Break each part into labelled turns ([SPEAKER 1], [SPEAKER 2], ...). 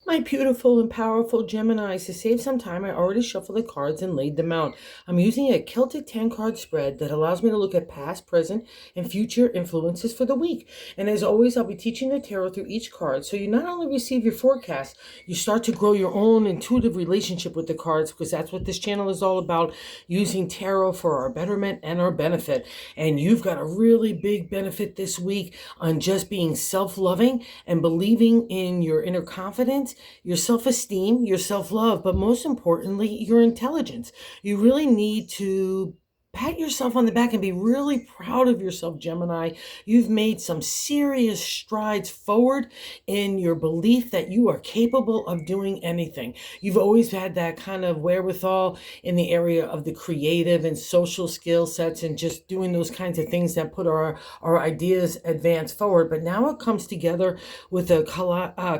[SPEAKER 1] My beautiful and powerful Geminis, to save some time, I already shuffled the cards and laid them out. I'm using a Celtic 10 card spread that allows me to look at past, present, and future influences for the week. And as always, I'll be teaching the tarot through each card. So you not only receive your forecast, you start to grow your own intuitive relationship with the cards, because that's what this channel is all about, using tarot for our betterment and our benefit. And you've got a really big benefit this week on just being self-loving and believing in your inner confidence, your self-esteem, your self-love, but most importantly, your intelligence. You really need to pat yourself on the back and be really proud of yourself, Gemini. You've made some serious strides forward in your belief that you are capable of doing anything. You've always had that kind of wherewithal in the area of the creative and social skill sets and just doing those kinds of things that put our ideas advance forward. But now it comes together with a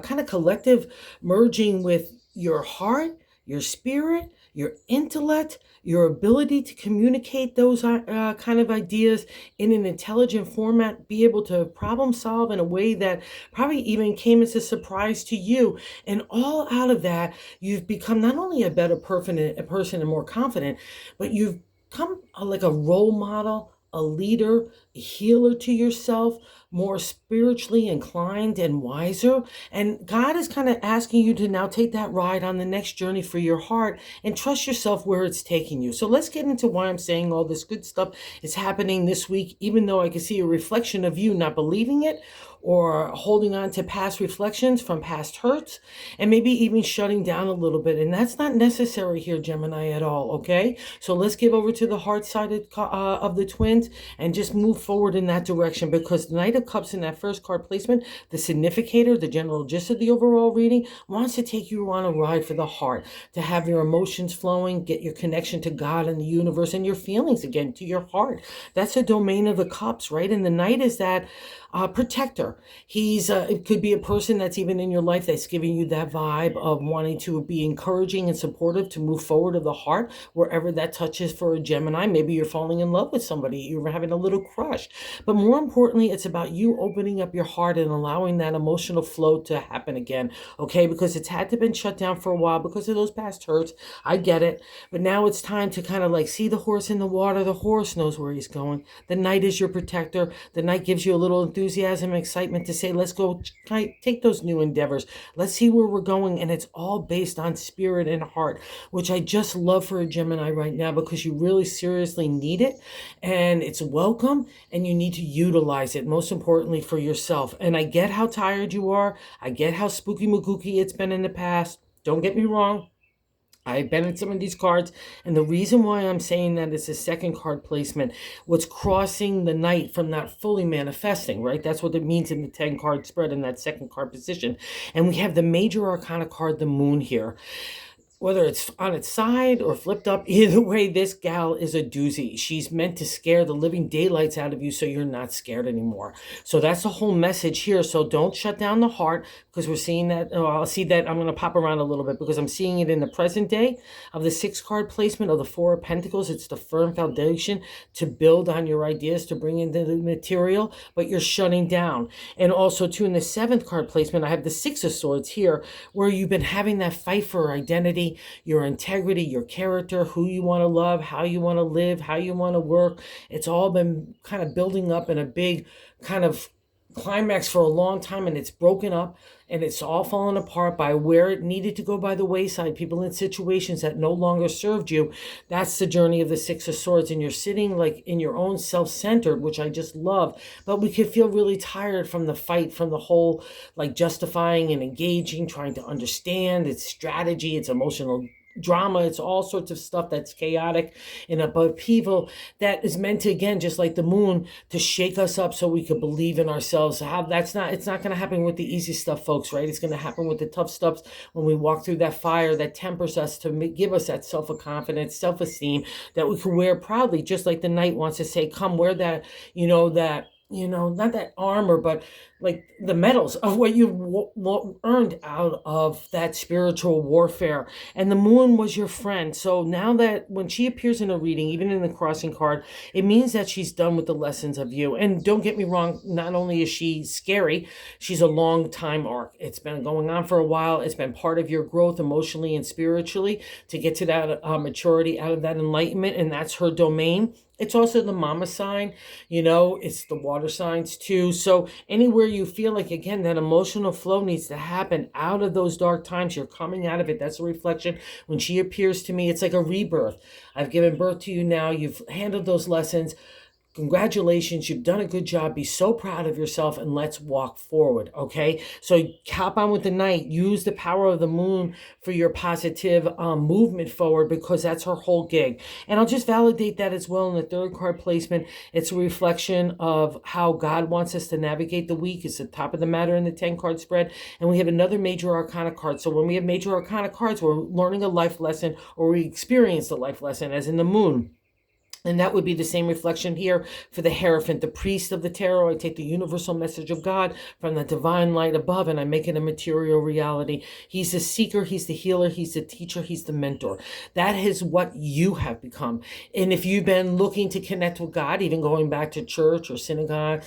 [SPEAKER 1] kind of collective merging with your heart, your spirit, your intellect, your ability to communicate those kind of ideas in an intelligent format, be able to problem solve in a way that probably even came as a surprise to you. And all out of that, you've become not only a better person and more confident, but you've become like a role model, a leader, a healer to yourself, more spiritually inclined and wiser. And God is kind of asking you to now take that ride on the next journey for your heart and trust yourself where it's taking you. So let's get into why I'm saying all this good stuff is happening this week, even though I can see a reflection of you not believing it or holding on to past reflections from past hurts, and maybe even shutting down a little bit. And that's not necessary here, Gemini, at all, okay? So let's give over to the heart-sided of the twins and just move forward in that direction, because the Knight of Cups in that first card placement, the significator, the general gist of the overall reading, wants to take you on a ride for the heart, to have your emotions flowing, get your connection to God and the universe and your feelings again to your heart. That's a domain of the cups, right? And the Knight is that protector. He's it could be a person that's even in your life that's giving you that vibe of wanting to be encouraging and supportive to move forward of the heart wherever that touches for a Gemini. Maybe you're falling in love with somebody, you're having a little crush, but more importantly, it's about you opening up your heart and allowing that emotional flow to happen again, okay? Because it's had to been shut down for a while because of those past hurts. I get it, but now it's time to kind of like see the horse in the water. The horse knows where he's going. The Knight is your protector. The Knight gives you a little enthusiasm and excitement to say, let's go take those new endeavors. Let's see where we're going. And it's all based on spirit and heart, which I just love for a Gemini right now, because you really seriously need it and it's welcome and you need to utilize it, most importantly for yourself. And I get how tired you are. I get how spooky magooky it's been in the past. Don't get me wrong. I've been in some of these cards, and the reason why I'm saying that is the second card placement. What's crossing the Knight from not fully manifesting, right? That's what it means in the 10 card spread in that second card position. And we have the major arcana card, the Moon, here. Whether it's on its side or flipped up, either way, this gal is a doozy. She's meant to scare the living daylights out of you so you're not scared anymore. So that's the whole message here. So don't shut down the heart, because we're seeing that. Oh, I'll see that. I'm going to pop around a little bit because I'm seeing it in the present day of the 6 card placement of the 4 of Pentacles. It's the firm foundation to build on your ideas, to bring in the material, but you're shutting down. And also, too, in the 7th card placement, I have the 6 of Swords here, where you've been having that fight for identity, your integrity, your character, who you want to love, how you want to live, how you want to work. It's all been kind of building up in a big kind of climax for a long time, and it's broken up and it's all fallen apart by where it needed to go by the wayside, people in situations that no longer served you. That's the journey of the 6 of Swords, and you're sitting like in your own self-centered, which I just love. But we could feel really tired from the fight, from the whole like justifying and engaging, trying to understand its strategy, its emotional drama. It's all sorts of stuff that's chaotic and upheaval that is meant to, again, just like the Moon, to shake us up so we could believe in ourselves. It's not going to happen with the easy stuff, folks, right? It's going to happen with the tough stuff when we walk through that fire that tempers us to give us that self-confidence, self-esteem that we can wear proudly, just like the Knight wants to say, come wear that, not that armor, but like the medals of what you earned out of that spiritual warfare. And the moon was your friend. So now that when she appears in a reading, even in the crossing card, it means that she's done with the lessons of you. And don't get me wrong, not only is she scary, she's a long time arc. It's been going on for a while. It's been part of your growth emotionally and spiritually to get to that maturity, out of that enlightenment. And that's her domain. It's also the mama sign, it's the water signs too. So anywhere you feel like, again, that emotional flow needs to happen out of those dark times, you're coming out of it. That's a reflection. When she appears to me, it's like a rebirth. I've given birth to you now. You've handled those lessons. Congratulations, you've done a good job. Be so proud of yourself, and let's walk forward, okay? So hop on with the night. Use the power of the moon for your positive movement forward, because that's her whole gig. And I'll just validate that as well in the third card placement. It's a reflection of how God wants us to navigate the week. It's the top of the matter in the 10-card spread. And we have another major arcana card. So when we have major arcana cards, we're learning a life lesson, or we experience a life lesson, as in the moon. And that would be the same reflection here for the Hierophant, the priest of the tarot. I take the universal message of God from the divine light above, and I make it a material reality. He's the seeker, he's the healer, he's the teacher, he's the mentor. That is what you have become. And if you've been looking to connect with God, even going back to church or synagogue,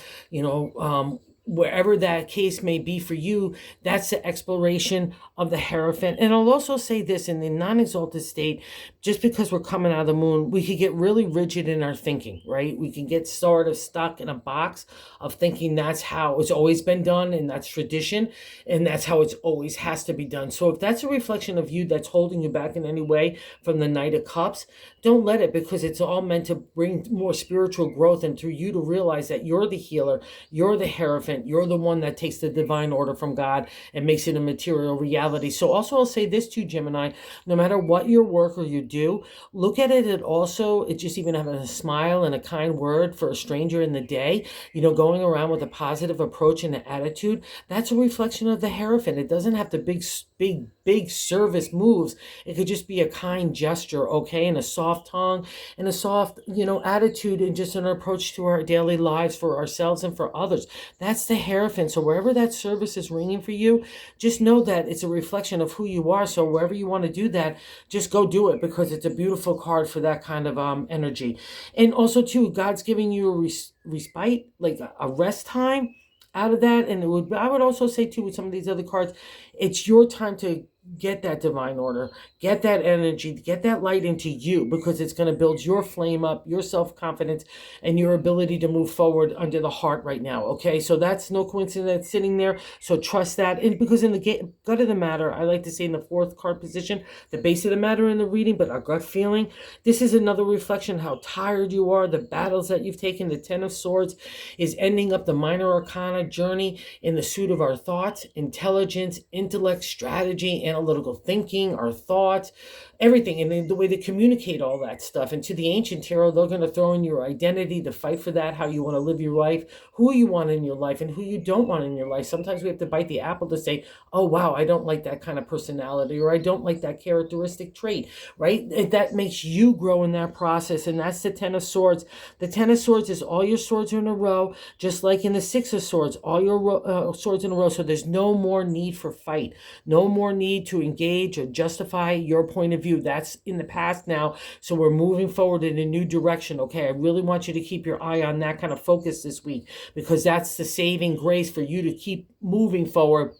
[SPEAKER 1] wherever that case may be for you, that's the exploration of the Hierophant. And I'll also say this, in the non-exalted state, just because we're coming out of the moon, we could get really rigid in our thinking, right? We can get sort of stuck in a box of thinking that's how it's always been done, and that's tradition, and that's how it's always has to be done. So if that's a reflection of you that's holding you back in any way from the Knight of Cups, don't let it, because it's all meant to bring more spiritual growth, and through you to realize that you're the healer, you're the Hierophant, you're the one that takes the divine order from God and makes it a material reality. So also I'll say this too, Gemini, no matter what your work or you do, look at it just even having a smile and a kind word for a stranger in the day, going around with a positive approach and an attitude, that's a reflection of the Hierophant. It doesn't have to big service moves. It could just be a kind gesture, okay, and a soft tongue and a soft, attitude, and just an approach to our daily lives for ourselves and for others. That's the Hierophant. So wherever that service is ringing for you, just know that it's a reflection of who you are. So wherever you want to do that, just go do it, because it's a beautiful card for that kind of energy. And also too, God's giving you a respite, like a rest time out of that. And I would also say too, with some of these other cards, it's your time to get that divine order, get that energy, get that light into you, because it's going to build your flame up, your self-confidence, and your ability to move forward under the heart right now. Okay, so that's no coincidence sitting there. So trust that. And because in the gut of the matter, I like to say in the fourth card position, the base of the matter in the reading, but our gut feeling, this is another reflection how tired you are, the battles that you've taken. The Ten of Swords is ending up the minor arcana journey in the suit of our thoughts, intelligence, intellect, strategy, analytical thinking, our thoughts, everything, and the way to communicate all that stuff. And to the ancient tarot, they're going to throw in your identity to fight for that, how you want to live your life, who you want in your life, and who you don't want in your life. Sometimes we have to bite the apple to say, oh, wow, I don't like that kind of personality, or I don't like that characteristic trait, right? That makes you grow in that process, and that's the Ten of Swords. The Ten of Swords is all your swords are in a row, just like in the Six of Swords, all your swords in a row. So there's no more need for fight, no more need to engage or justify your point of view. That's in the past now. So we're moving forward in a new direction. Okay, I really want you to keep your eye on that kind of focus this week, because that's the saving grace for you to keep moving forward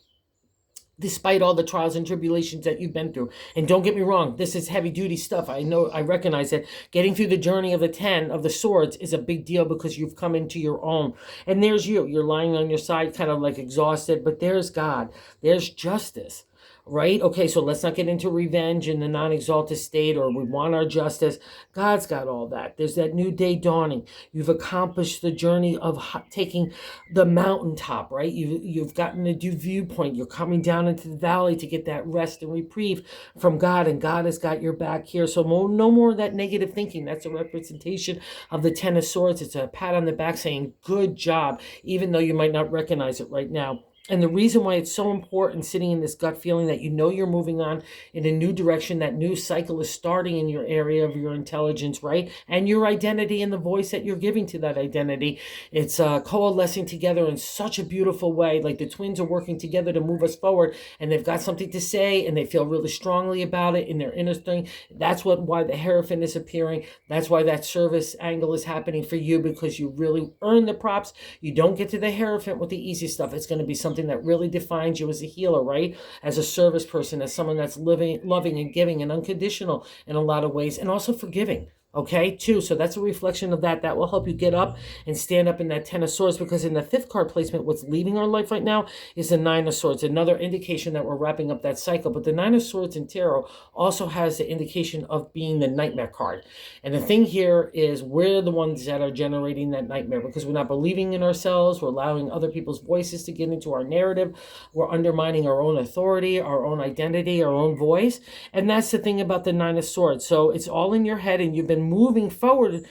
[SPEAKER 1] despite all the trials and tribulations that you've been through. And don't get me wrong, this is heavy duty stuff. I know, I recognize that getting through the journey of the 10 of the swords is a big deal, because you've come into your own. And there's you're lying on your side, kind of like exhausted, but there's God, there's justice. Right? Okay, so let's not get into revenge in the non-exalted state, or we want our justice. God's got all that. There's that new day dawning. You've accomplished the journey of taking the mountaintop, right? You've gotten a new viewpoint. You're coming down into the valley to get that rest and reprieve from God, and God has got your back here. So no more of that negative thinking. That's a representation of the Ten of Swords. It's a pat on the back saying, good job, even though you might not recognize it right now. And the reason why it's so important sitting in this gut feeling that you know you're moving on in a new direction, that new cycle is starting in your area of your intelligence, right? And your identity and the voice that you're giving to that identity. It's coalescing together in such a beautiful way. Like the twins are working together to move us forward, and they've got something to say and they feel really strongly about it in their inner thing. That's why the Hierophant is appearing. That's why that service angle is happening for you, because you really earn the props. You don't get to the Hierophant with the easy stuff. It's going to be something that really defines you as a healer, right? As a service person, as someone that's living, loving and giving and unconditional in a lot of ways, and also forgiving. Okay, too. So that's a reflection of that. That will help you get up and stand up in that Ten of Swords, because in the fifth card placement, what's leaving our life right now is the Nine of Swords, another indication that we're wrapping up that cycle. But the Nine of Swords in tarot also has the indication of being the nightmare card. And the thing here is we're the ones that are generating that nightmare, because we're not believing in ourselves. We're allowing other people's voices to get into our narrative. We're undermining our own authority, our own identity, our own voice. And that's the thing about the Nine of Swords. So it's all in your head, and you've been moving forward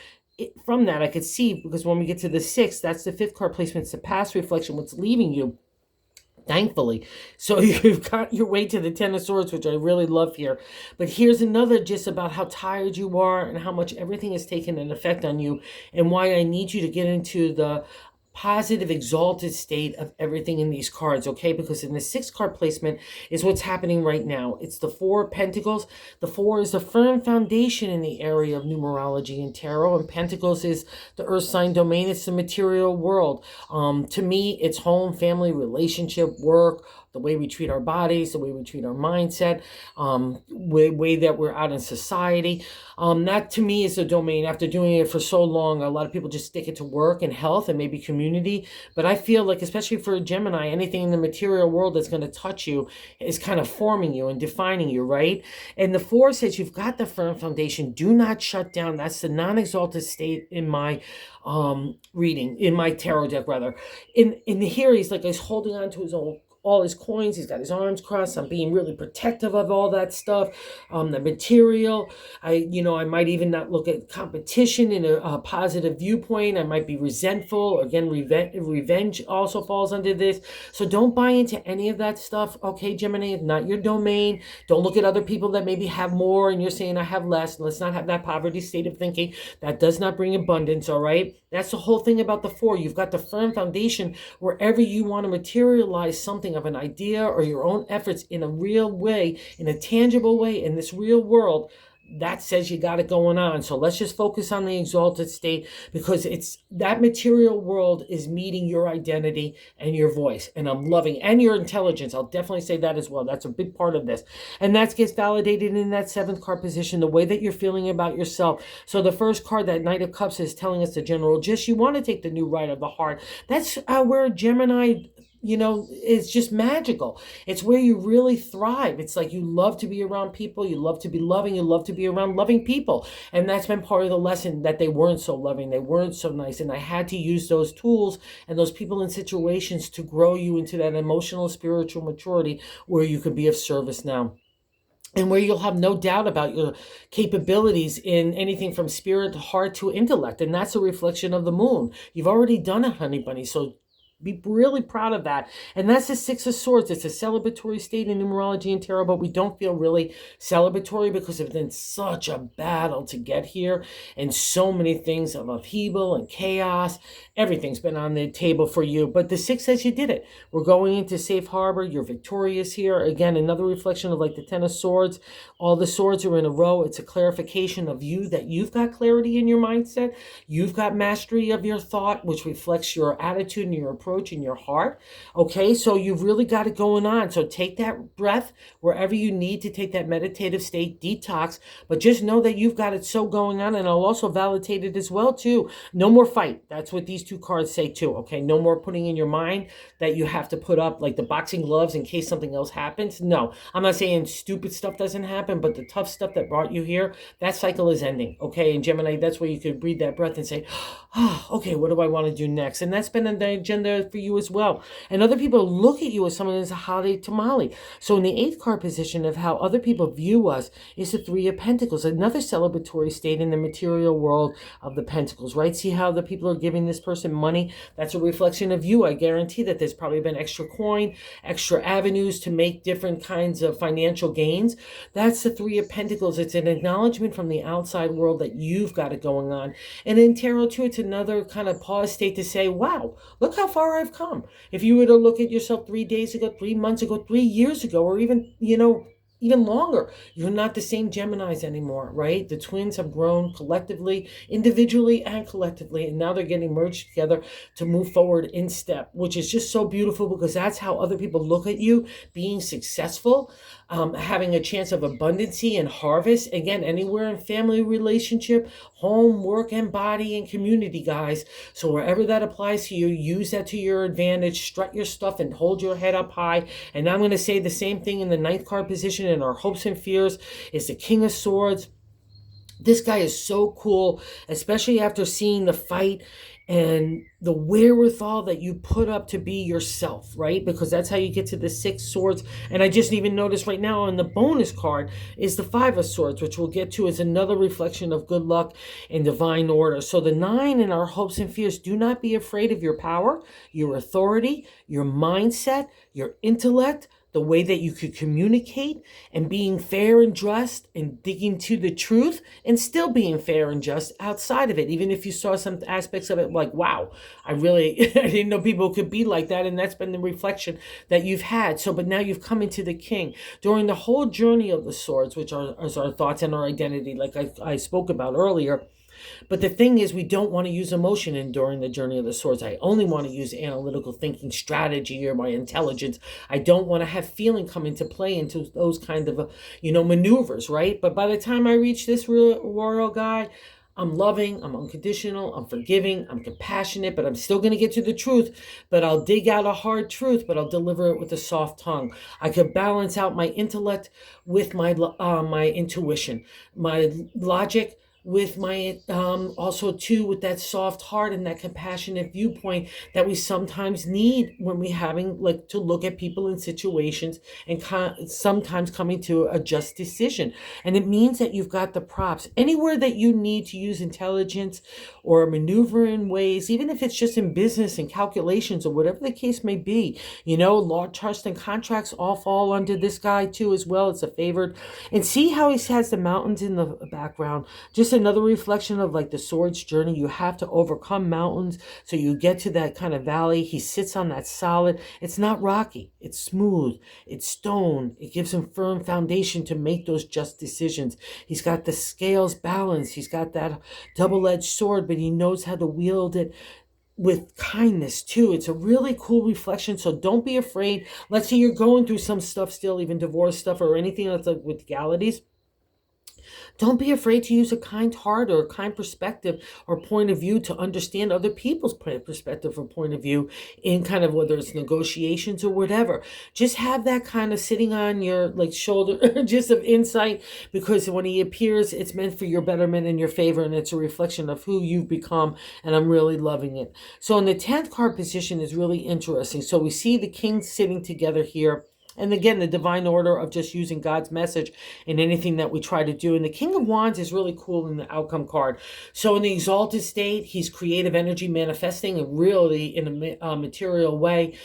[SPEAKER 1] from that. I could see, because when we get to the sixth, that's the fifth card placement. It's the past reflection, what's leaving you, thankfully. So you've got your way to the Ten of Swords, which I really love here. But here's another just about how tired you are and how much everything has taken an effect on you, and why I need you to get into the positive, exalted state of everything in these cards, okay? Because in the sixth card placement is what's happening right now. It's the Four of Pentacles. The four is the firm foundation in the area of numerology and tarot, and Pentacles is the earth sign domain. It's the material world. To me, it's home, family, relationship, work, the way we treat our bodies, the way we treat our mindset, way that we're out in society. That to me is a domain. After doing it for so long, a lot of people just stick it to work and health and maybe community. But I feel like, especially for a Gemini, anything in the material world that's going to touch you is kind of forming you and defining you, right? And the four says you've got the firm foundation. Do not shut down. That's the non-exalted state in my reading, in my tarot deck rather. In here, he's like, he's holding on to his own, all his coins. He's got his arms crossed. I'm being really protective of all that stuff, the material. I might even not look at competition in a positive viewpoint. I might be resentful. Again, revenge also falls under this. So don't buy into any of that stuff. Okay, Gemini, it's not your domain. Don't look at other people that maybe have more and you're saying I have less. Let's not have that poverty state of thinking. That does not bring abundance, all right? That's the whole thing about the four. You've got the firm foundation wherever you want to materialize something of an idea or your own efforts in a real way, in a tangible way, in this real world. That says you got it going on. So let's just focus on the exalted state, because it's that material world is meeting your identity and your voice. And I'm loving, and your intelligence. I'll definitely say that as well. That's a big part of this. And that gets validated in that seventh card position, the way that you're feeling about yourself. So the first card, that Knight of Cups, is telling us the general gist. You want to take the new ride of the heart. That's where Gemini, it's just magical. It's where you really thrive. It's like you love to be around people. You love to be loving. You love to be around loving people. And that's been part of the lesson, that they weren't so loving. They weren't so nice. And I had to use those tools and those people and situations to grow you into that emotional, spiritual maturity where you could be of service now. And where you'll have no doubt about your capabilities in anything from spirit, heart to intellect. And that's a reflection of the moon. You've already done it, honey bunny. So be really proud of that. And that's the Six of Swords. It's a celebratory state in numerology and tarot, but we don't feel really celebratory because it's been such a battle to get here, and so many things of upheaval and chaos. Everything's been on the table for you. But the six says you did it. We're going into safe harbor. You're victorious here. Again, another reflection of like the Ten of Swords. All the swords are in a row. It's a clarification of you, that you've got clarity in your mindset. You've got mastery of your thought, which reflects your attitude and your approach in your heart. Okay, so you've really got it going on. So take that breath wherever you need to take that meditative state, detox, but just know that you've got it so going on. And I'll also validate it as well too. No more fight. That's what these two cards say too. Okay, no more putting in your mind that you have to put up like the boxing gloves in case something else happens. No, I'm not saying stupid stuff doesn't happen, but the tough stuff that brought you here, that cycle is ending. Okay, and Gemini, that's where you could breathe that breath and say, oh, okay, what do I want to do next? And that's been on the agenda for you as well. And other people look at you as someone that's a holiday tamale. So in the eighth card position of how other people view us is the Three of Pentacles, another celebratory state in the material world of the Pentacles, right? See how the people are giving this person money? That's a reflection of you. I guarantee that there's probably been extra coin, extra avenues to make different kinds of financial gains. That's the Three of Pentacles. It's an acknowledgement from the outside world that you've got it going on. And in Tarot too, it's another kind of pause state to say, wow, look how far I've come. If you were to look at yourself 3 days ago, 3 months ago, 3 years ago, or even, even longer, you're not the same Geminis anymore, right? The twins have grown collectively, individually and collectively, and now they're getting merged together to move forward in step, which is just so beautiful because that's how other people look at you, being successful, having a chance of abundancy and harvest. Again, anywhere in family relationship, home, work, and body and community, guys. So wherever that applies to you, use that to your advantage, strut your stuff and hold your head up high. And I'm going to say the same thing in the ninth card position in our hopes and fears is the King of Swords. This guy is so cool, especially after seeing the fight and the wherewithal that you put up to be yourself, right? Because that's how you get to the Six Swords. And I just even noticed right now on the bonus card is the Five of Swords, which we'll get to as another reflection of good luck and divine order. So the nine in our hopes and fears, do not be afraid of your power, your authority, your mindset, your intellect, the way that you could communicate, and being fair and just and digging to the truth and still being fair and just outside of it. Even if you saw some aspects of it like, wow, I didn't know people could be like that. And that's been the reflection that you've had. So, but now you've come into the King. During the whole journey of the swords, which is our thoughts and our identity, like I spoke about earlier. But the thing is, we don't want to use emotion during the journey of the swords. I only want to use analytical thinking, strategy, or my intelligence. I don't want to have feeling come into play into those kind of, maneuvers, right? But by the time I reach this royal guy, I'm loving, I'm unconditional, I'm forgiving, I'm compassionate, but I'm still going to get to the truth. But I'll dig out a hard truth, but I'll deliver it with a soft tongue. I could balance out my intellect with my intuition, my logic with my also too with that soft heart and that compassionate viewpoint that we sometimes need when we having like to look at people in situations and sometimes coming to a just decision. And it means that you've got the props anywhere that you need to use intelligence or maneuver in ways, even if it's just in business and calculations or whatever the case may be. Law, trust, and contracts all fall under this guy too as well. It's a favored. And see how he has the mountains in the background. Just another reflection of like the sword's journey. You have to overcome mountains so you get to that kind of valley. He sits on that solid. It's not rocky. It's smooth. It's stone. It gives him firm foundation to make those just decisions. He's got the scales balanced. He's got that double-edged sword, but he knows how to wield it with kindness too. It's a really cool reflection. So don't be afraid. Let's say you're going through some stuff still, even divorce stuff or anything that's like with legalities. Don't be afraid to use a kind heart or a kind perspective or point of view to understand other people's perspective or point of view in kind of whether it's negotiations or whatever. Just have that kind of sitting on your like shoulder, just of insight, because when he appears, it's meant for your betterment and your favor, and it's a reflection of who you've become, and I'm really loving it. So in the 10th card position is really interesting. So we see the King sitting together here. And again, the divine order of just using God's message in anything that we try to do. And the King of Wands is really cool in the outcome card. So in the exalted state, he's creative energy manifesting and really in a material way.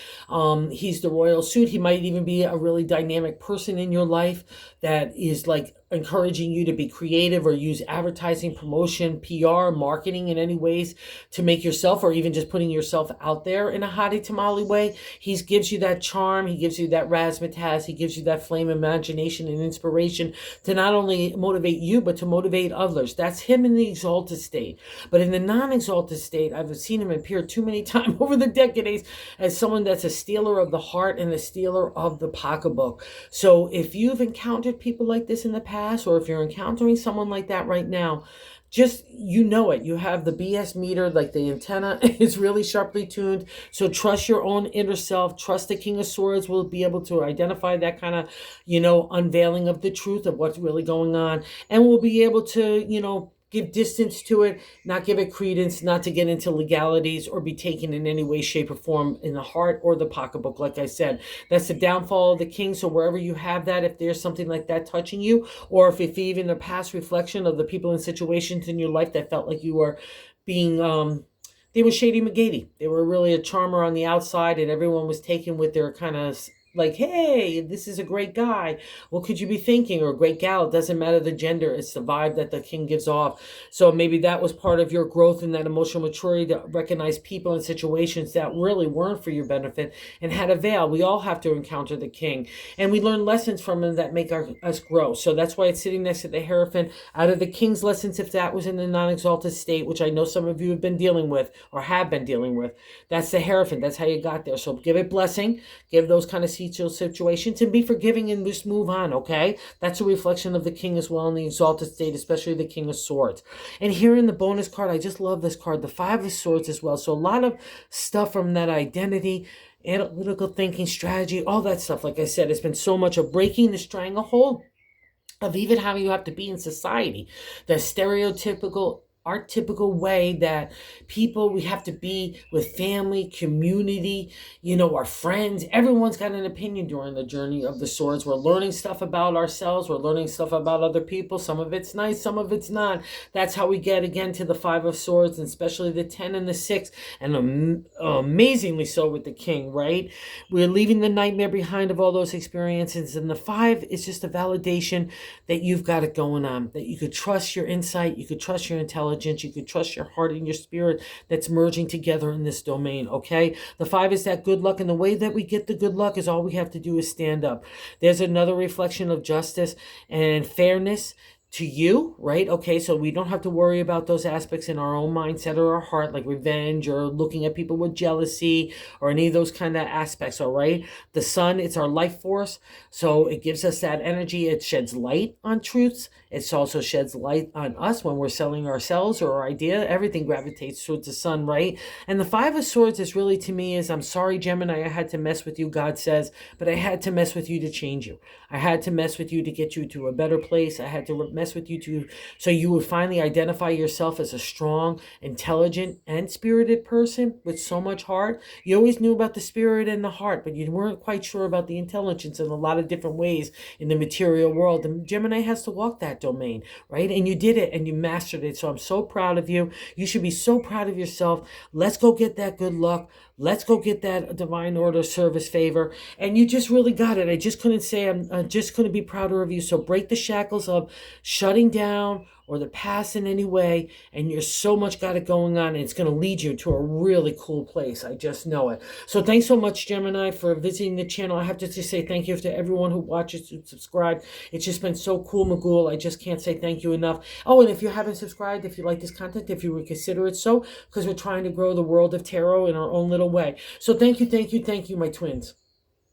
[SPEAKER 1] He's the royal suit. He might even be a really dynamic person in your life that is like encouraging you to be creative or use advertising, promotion, PR, marketing in any ways to make yourself, or even just putting yourself out there in a hottie tamale way. He gives you that charm. He gives you that razzmatazz. He gives you that flame imagination and inspiration to not only motivate you, but to motivate others. That's him in the exalted state. But in the non-exalted state, I've seen him appear too many times over the decades as someone that's a stealer of the heart and a stealer of the pocketbook. So if you've encountered people like this in the past, or if you're encountering someone like that right now, just, it. You have the BS meter, like the antenna is really sharply tuned. So trust your own inner self. Trust the King of Swords will be able to identify that kind of, unveiling of the truth of what's really going on. And we'll be able to, give distance to it, not give it credence, not to get into legalities or be taken in any way, shape, or form in the heart or the pocketbook. Like I said, that's the downfall of the king. So wherever you have that, if there's something like that touching you, or if even a past reflection of the people and situations in your life that felt like you were being they were shady McGady. They were really a charmer on the outside, and everyone was taken with their kind of like, hey, this is a great guy. What could you be thinking? Or a great gal. It doesn't matter the gender. It's the vibe that the king gives off. So maybe that was part of your growth in that emotional maturity to recognize people and situations that really weren't for your benefit and had a veil. We all have to encounter the king. And we learn lessons from him that make us grow. So that's why it's sitting next to the Hierophant. Out of the king's lessons, if that was in the non-exalted state, which I know some of you have been dealing with or have been dealing with, that's the Hierophant. That's how you got there. So give it blessing. Give those kind of situations and be forgiving and just move on, okay? That's a reflection of the king as well in the exalted state, especially the King of Swords. And here in the bonus card, I just love this card, the Five of Swords as well. So a lot of stuff from that identity, analytical thinking, strategy, all that stuff. Like I said, it's been so much of breaking the stranglehold of even how you have to be in society. The stereotypical archetypical way that people, we have to be with family, community, our friends. Everyone's got an opinion during the journey of the swords. We're learning stuff about ourselves. We're learning stuff about other people. Some of it's nice, some of it's not. That's how we get again to the Five of Swords, and especially the 10 and the 6, and amazingly so with the king, right? We're leaving the nightmare behind of all those experiences, and the 5 is just a validation that you've got it going on, that you could trust your insight, you could trust your intelligence, you could trust your heart and your spirit that's merging together in this domain, okay? The 5 is that good luck, and the way that we get the good luck is all we have to do is stand up. There's another reflection of justice and fairness to you, right? Okay, so we don't have to worry about those aspects in our own mindset or our heart, like revenge or looking at people with jealousy or any of those kind of aspects, all right? The sun, it's our life force, so it gives us that energy. It sheds light on truths. It also sheds light on us when we're selling ourselves or our idea. Everything gravitates towards the sun, right? And the 5 of Swords is really, to me, is, I'm sorry, Gemini, I had to mess with you, God says, but I had to mess with you to change you. I had to mess with you to get you to a better place. I had to mess with you so you would finally identify yourself as a strong, intelligent, and spirited person with so much heart. You always knew about the spirit and the heart, but you weren't quite sure about the intelligence in a lot of different ways in the material world. And Gemini has to walk that domain, right? And you did it and you mastered it. So I'm so proud of you. You should be so proud of yourself. Let's go get that good luck. Let's go get that divine order, service, favor. And you just really got it. I just couldn't say, I'm just couldn't be prouder of you. So break the shackles of shutting down or the past in any way, and you're so much got it going on, and it's going to lead you to a really cool place. I just know it. So thanks so much, Gemini, for visiting the channel. I have to just say thank you to everyone who watches and subscribed. It's just been so cool, Magul. I just can't say thank you enough. Oh, and if you haven't subscribed, if you like this content, if you would consider it so, because we're trying to grow the world of tarot in our own little way. So thank you, my twins.